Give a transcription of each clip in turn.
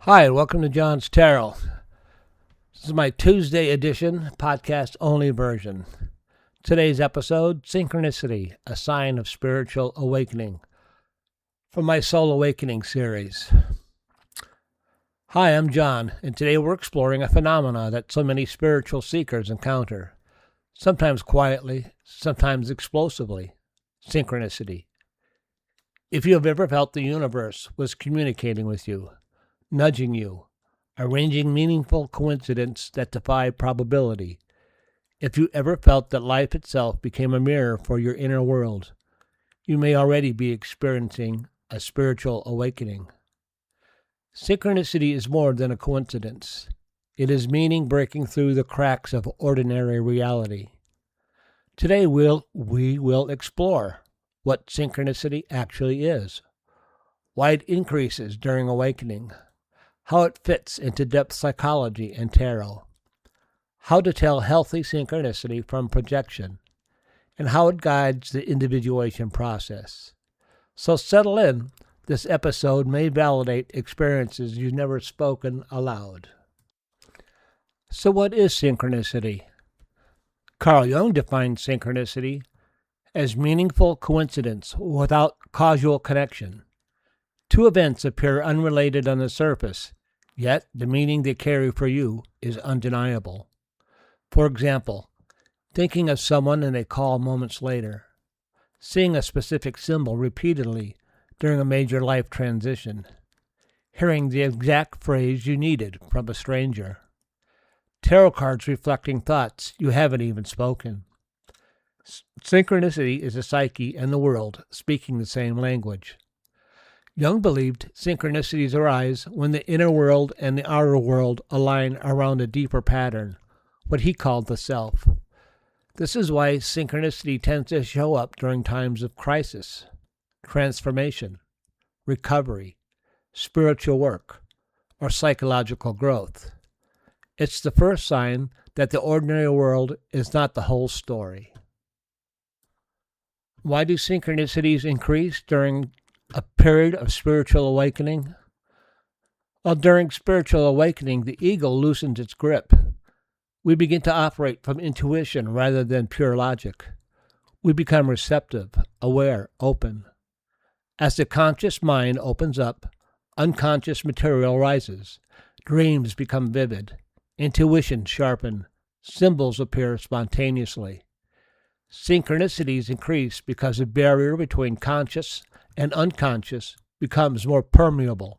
Hi, and welcome to John's Tarot. This is my Tuesday edition, podcast only version. Today's episode, Synchronicity, a sign of spiritual awakening, from my Soul Awakening series. Hi, I'm John, and today we're exploring a phenomena that so many spiritual seekers encounter, sometimes quietly, sometimes explosively: synchronicity. If you have ever felt the universe was communicating with you, nudging you, arranging meaningful coincidence that defy probability, if you ever felt that life itself became a mirror for your inner world, you may already be experiencing a spiritual awakening. Synchronicity is more than a coincidence. It is meaning breaking through the cracks of ordinary reality. Today we will explore what synchronicity actually is, why it increases during awakening, how it fits into depth psychology and tarot, how to tell healthy synchronicity from projection, and how it guides the individuation process. So settle in. This episode may validate experiences you've never spoken aloud. So what is synchronicity? Carl Jung defined synchronicity as meaningful coincidence without causal connection. Two events appear unrelated on the surface, yet the meaning they carry for you is undeniable. For example, thinking of someone and a call moments later, seeing a specific symbol repeatedly during a major life transition, hearing the exact phrase you needed from a stranger, tarot cards reflecting thoughts you haven't even spoken. Synchronicity is the psyche and the world speaking the same language. Jung believed synchronicities arise when the inner world and the outer world align around a deeper pattern, what he called the self. This is why synchronicity tends to show up during times of crisis, transformation, recovery, spiritual work, or psychological growth. It's the first sign that the ordinary world is not the whole story. Why do synchronicities increase during a period of spiritual awakening? Well, during spiritual awakening, the ego loosens its grip. We begin to operate from intuition rather than pure logic. We become receptive, aware, open. As the conscious mind opens up, unconscious material rises. Dreams become vivid. Intuition sharpen. Symbols appear spontaneously. Synchronicities increase because the barrier between conscious and unconscious becomes more permeable.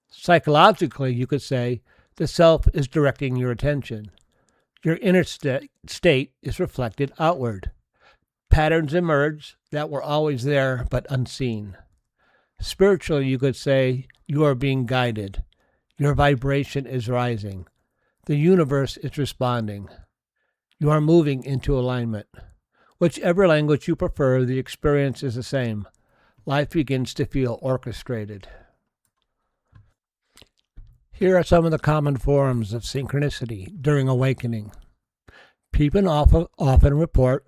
Psychologically, you could say the self is directing your attention. Your inner state is reflected outward. Patterns emerge that were always there but unseen. Spiritually, you could say you are being guided. Your vibration is rising. The universe is responding. You are moving into alignment. Whichever language you prefer, the experience is the same. Life begins to feel orchestrated. Here are some of the common forms of synchronicity during awakening. People often report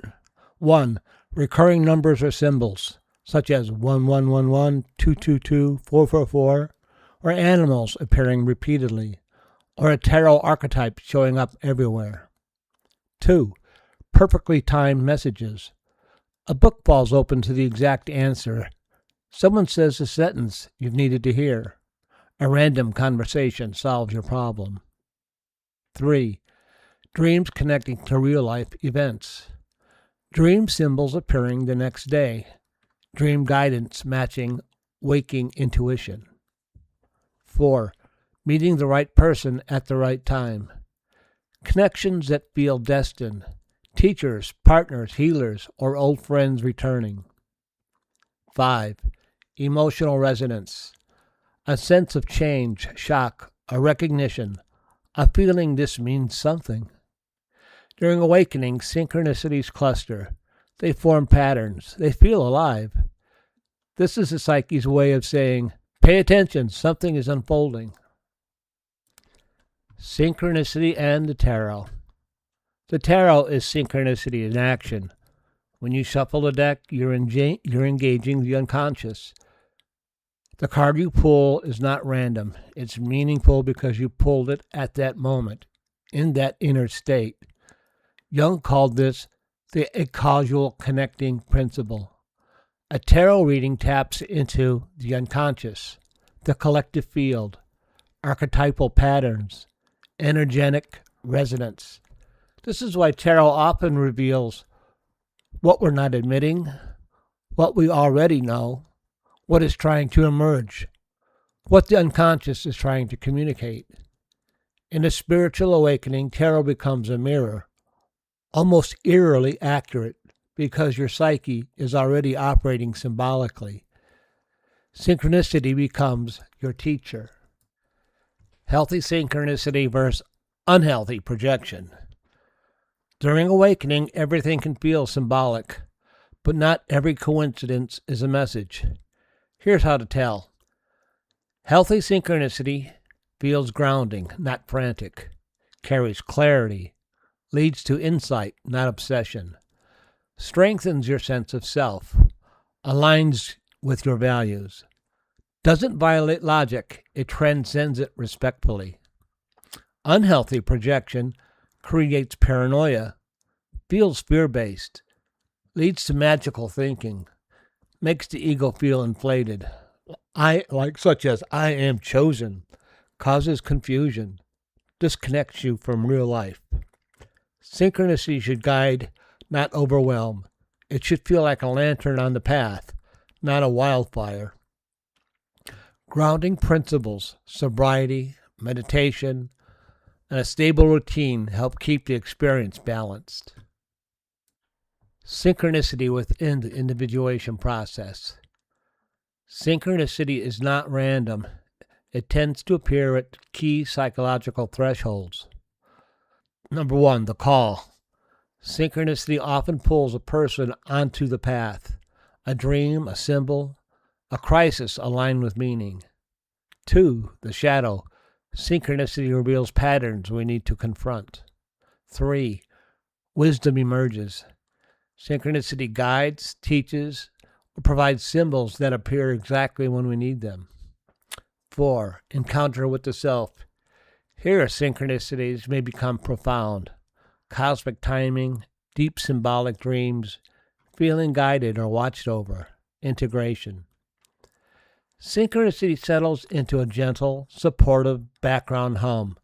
1. Recurring numbers or symbols, such as 1111, 222, 444, or animals appearing repeatedly, or a tarot archetype showing up everywhere. 2. Perfectly timed messages. A book falls open to the exact answer. Someone says a sentence you've needed to hear. A random conversation solves your problem. 3. Dreams connecting to real-life events. Dream symbols appearing the next day. Dream guidance matching waking intuition. 4. Meeting the right person at the right time. Connections that feel destined. Teachers, partners, healers, or old friends returning. 5. Emotional resonance. A sense of change, shock, a recognition, a feeling this means something. During awakening, synchronicities cluster. They form patterns. They feel alive. This is the psyche's way of saying, pay attention, something is unfolding. Synchronicity and the tarot. The tarot is synchronicity in action. When you shuffle the deck, you're engaging the unconscious. The card you pull is not random. It's meaningful because you pulled it at that moment, in that inner state. Jung called this the causal connecting principle. A tarot reading taps into the unconscious, the collective field, archetypal patterns, energetic resonance. This is why tarot often reveals what we're not admitting, what we already know, what is trying to emerge, what the unconscious is trying to communicate. In a spiritual awakening, tarot becomes a mirror, almost eerily accurate because your psyche is already operating symbolically. Synchronicity becomes your teacher. Healthy synchronicity versus unhealthy projection. During awakening, everything can feel symbolic, but not every coincidence is a message. Here's how to tell. Healthy synchronicity feels grounding, not frantic, carries clarity, leads to insight, not obsession, strengthens your sense of self, aligns with your values, doesn't violate logic, it transcends it respectfully. Unhealthy projection creates paranoia, feels fear-based, leads to magical thinking, makes the ego feel inflated, such as I am chosen, causes confusion, disconnects you from real life. Synchronicity should guide, not overwhelm. It should feel like a lantern on the path, not a wildfire. Grounding principles, sobriety, meditation, and a stable routine help keep the experience balanced. Synchronicity within the individuation process. Synchronicity is not random. It tends to appear at key psychological thresholds. Number 1, the call. Synchronicity often pulls a person onto the path, a dream, a symbol, a crisis aligned with meaning. 2, the shadow. Synchronicity reveals patterns we need to confront. 3, wisdom emerges. Synchronicity guides, teaches, or provides symbols that appear exactly when we need them. 4, encounter with the self. Here, synchronicities may become profound. Cosmic timing, deep symbolic dreams, feeling guided or watched over, integration. Synchronicity settles into a gentle, supportive background hum.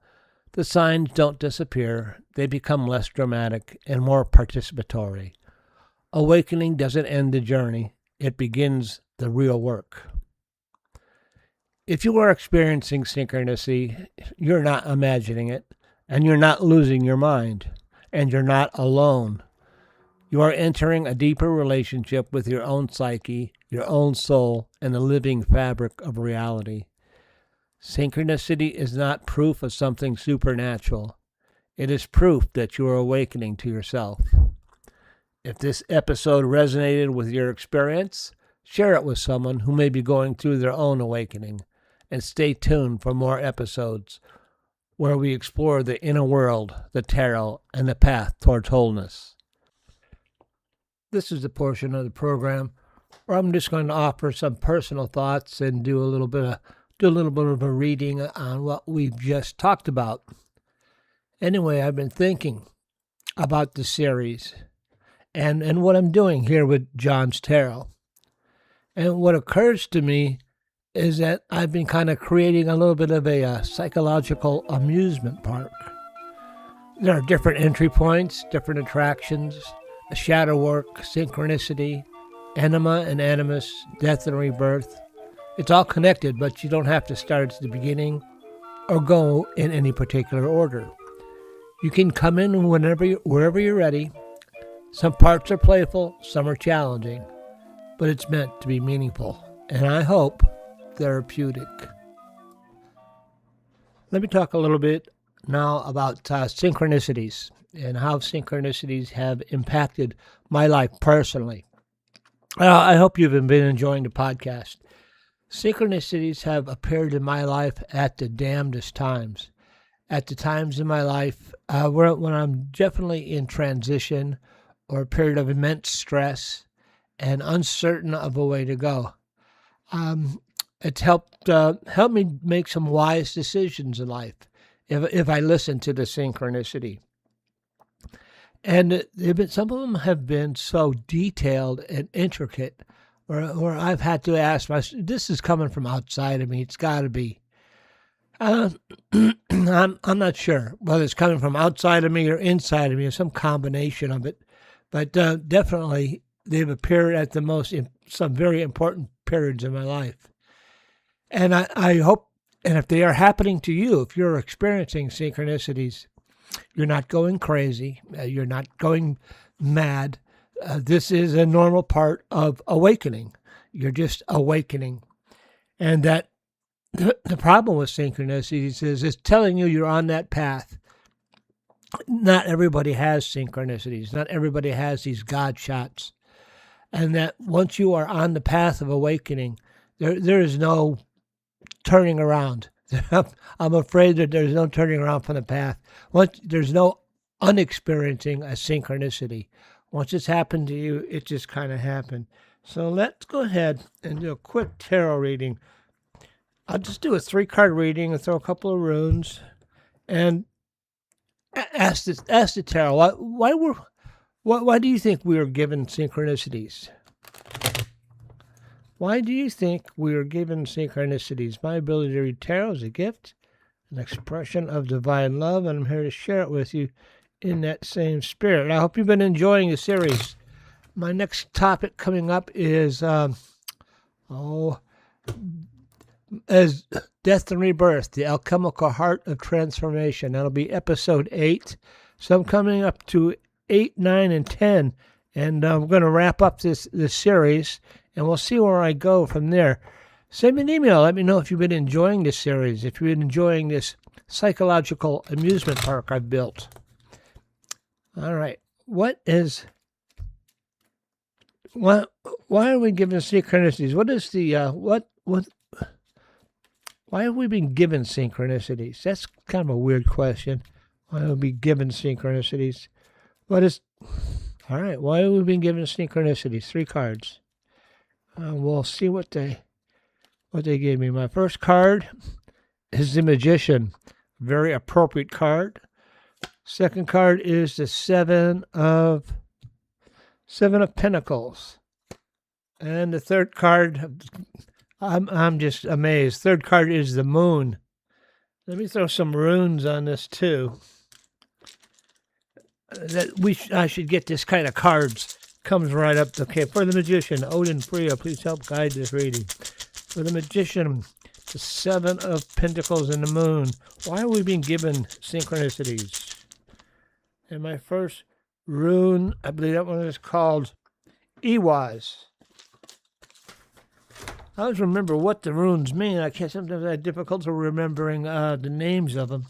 The signs don't disappear, they become less dramatic and more participatory. Awakening doesn't end the journey, it begins the real work. If you are experiencing synchronicity, you're not imagining it, and you're not losing your mind, and you're not alone. You are entering a deeper relationship with your own psyche, your own soul, and the living fabric of reality. Synchronicity is not proof of something supernatural. It is proof that you are awakening to yourself. If this episode resonated with your experience, share it with someone who may be going through their own awakening, and stay tuned for more episodes where we explore the inner world, the tarot, and the path towards wholeness. This is the portion of the program where I'm just going to offer some personal thoughts and do a little bit of a reading on what we've just talked about. Anyway, I've been thinking about the series and what I'm doing here with John's Tarot. And what occurs to me is that I've been kind of creating a little bit of a psychological amusement park. There are different entry points, different attractions, shadow work, synchronicity, anima and animus, death and rebirth. It's all connected, but you don't have to start at the beginning or go in any particular order. You can come in wherever you're ready. Some parts are playful, some are challenging, but it's meant to be meaningful, and I hope therapeutic. Let me talk a little bit now about synchronicities and how synchronicities have impacted my life personally. I hope you've been enjoying the podcast. Synchronicities have appeared in my life at the damnedest times. At the times in my life when I'm definitely in transition or a period of immense stress and uncertain of a way to go. It's helped me make some wise decisions in life if I listen to the synchronicity. And some of them have been so detailed and intricate, where I've had to ask myself, this is coming from outside of me. It's got to be. I'm not sure whether it's coming from outside of me or inside of me, or some combination of it. But definitely, they've appeared at some very important periods in my life. And I hope, and if they are happening to you, if you're experiencing synchronicities, you're not going crazy, you're not going mad. This is a normal part of awakening. You're just awakening. And that the problem with synchronicities is it's telling you you're on that path. Not everybody has synchronicities. Not everybody has these God shots. And that once you are on the path of awakening, there is no turning around. I'm afraid that there's no turning around from the path. There's no unexperiencing a synchronicity. Once it's happened to you, it just kind of happened. So let's go ahead and do a quick tarot reading. I'll just do a 3-card reading and throw a couple of runes and ask the tarot, why do you think we are given synchronicities? Why do you think we are given synchronicities? My ability to read tarot is a gift, an expression of divine love, and I'm here to share it with you in that same spirit. I hope you've been enjoying the series. My next topic coming up is as Death and Rebirth, the alchemical heart of transformation. That'll be episode 8. So I'm coming up to 8, 9, and 10, and I'm going to wrap up this series, and we'll see where I go from there. Send me an email. Let me know if you've been enjoying this series, if you've been enjoying this psychological amusement park I've built. All right. Why are we given synchronicities? What is why have we been given synchronicities? That's kind of a weird question. Why have we been given synchronicities? All right, why have we been given synchronicities? 3 cards. We'll see what they gave me. My first card is the Magician. Very appropriate card. Second card is the Seven of Pentacles. And the third card, I'm just amazed. Third card is the Moon. Let me throw some runes on this too. I should get this kind of cards. Comes right up. Okay, for the Magician, Odin Freya, please help guide this reading. For the Magician, the Seven of Pentacles and the Moon. Why are we being given synchronicities? And my first rune, I believe that one is called Iwaz. I always remember what the runes mean. Sometimes I have difficulty remembering the names of them.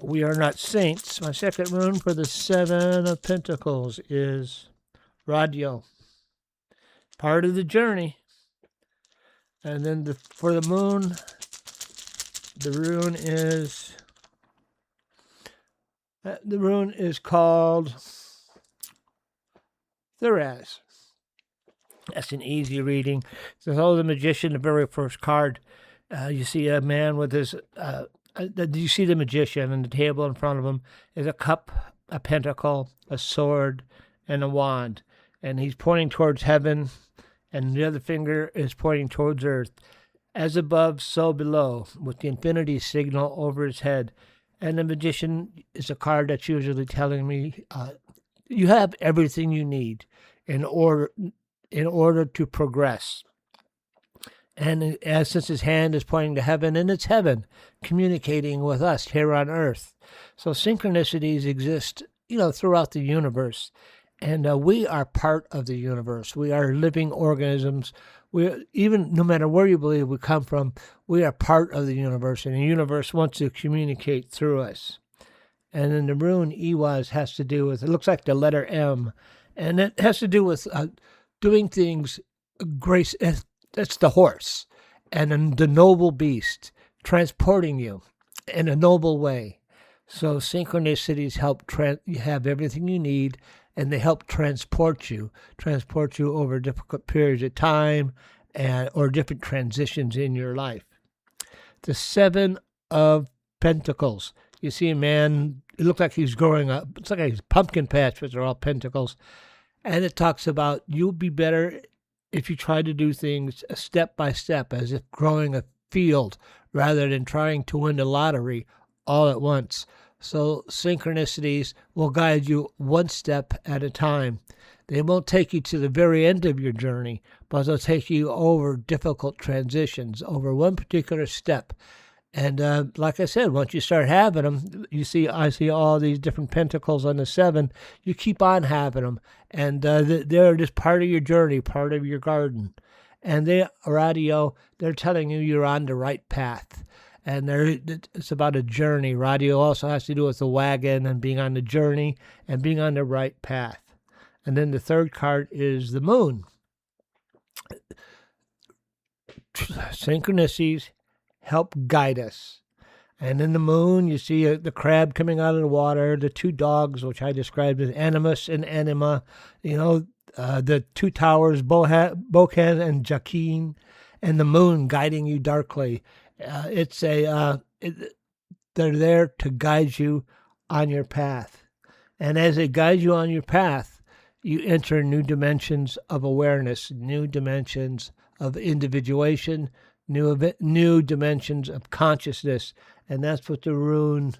We are not saints. My second rune for the Seven of Pentacles is Radio. Part of the journey. And then for the Moon, the rune is called Thuraz. That's an easy reading. So the Magician, the very first card, you see a man with his... you see the Magician, and the table in front of him is a cup, a pentacle, a sword, and a wand. And he's pointing towards heaven, and the other finger is pointing towards earth. As above, so below, with the infinity signal over his head. And the Magician is a card that's usually telling me you have everything you need in order to progress. And since his hand is pointing to heaven, and it's heaven communicating with us here on earth. So synchronicities exist, throughout the universe. And we are part of the universe. We are living organisms. No matter where you believe we come from, we are part of the universe. And the universe wants to communicate through us. And then the rune Iwaz has to do with, it looks like the letter M. And it has to do with doing things, grace. That's the horse, and then the noble beast transporting you in a noble way. So synchronicities help you have everything you need, and they help transport you over difficult periods of time or different transitions in your life. The Seven of Pentacles. You see a man, it looks like he's growing up. It's like a pumpkin patch, but they're all pentacles. And it talks about you'll be better if you try to do things step by step, as if growing a field rather than trying to win the lottery all at once. So synchronicities will guide you one step at a time. They won't take you to the very end of your journey, but they'll take you over difficult transitions, over one particular step. And like I said, once you start having them, I see all these different pentacles on the seven. You keep on having them, and they're just part of your journey, part of your garden. And they're telling you you're on the right path. And it's about a journey. Radio also has to do with the wagon and being on the journey and being on the right path. And then the third card is the moon. Synchronicities help guide us. And in the moon, you see the crab coming out of the water, the two dogs, which I described as Animus and Anima, the two towers, Bokan and Jakin, and the moon guiding you darkly. They're there to guide you on your path. And as they guide you on your path, you enter new dimensions of awareness, new dimensions of individuation, new dimensions of consciousness, and that's what the rune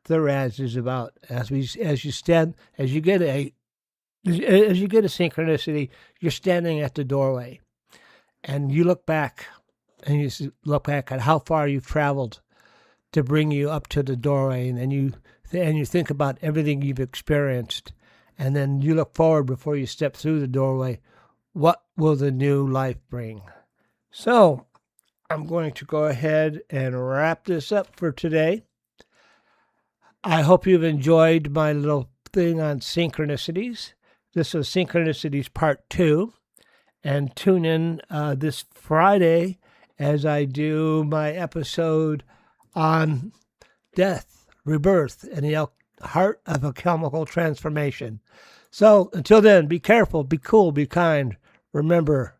Thuraz is about. As you get a synchronicity, you're standing at the doorway, and you look back, and you look back at how far you've traveled to bring you up to the doorway, and then you think about everything you've experienced, and then you look forward before you step through the doorway. What will the new life bring? So I'm going to go ahead and wrap this up for today. I hope you've enjoyed my little thing on synchronicities. This was Synchronicities Part 2. And tune in this Friday as I do my episode on death, rebirth, and the heart of a chemical transformation. So until then, be careful, be cool, be kind. Remember,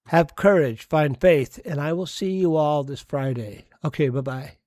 have courage, find faith, and I will see you all this Friday. Okay, bye-bye.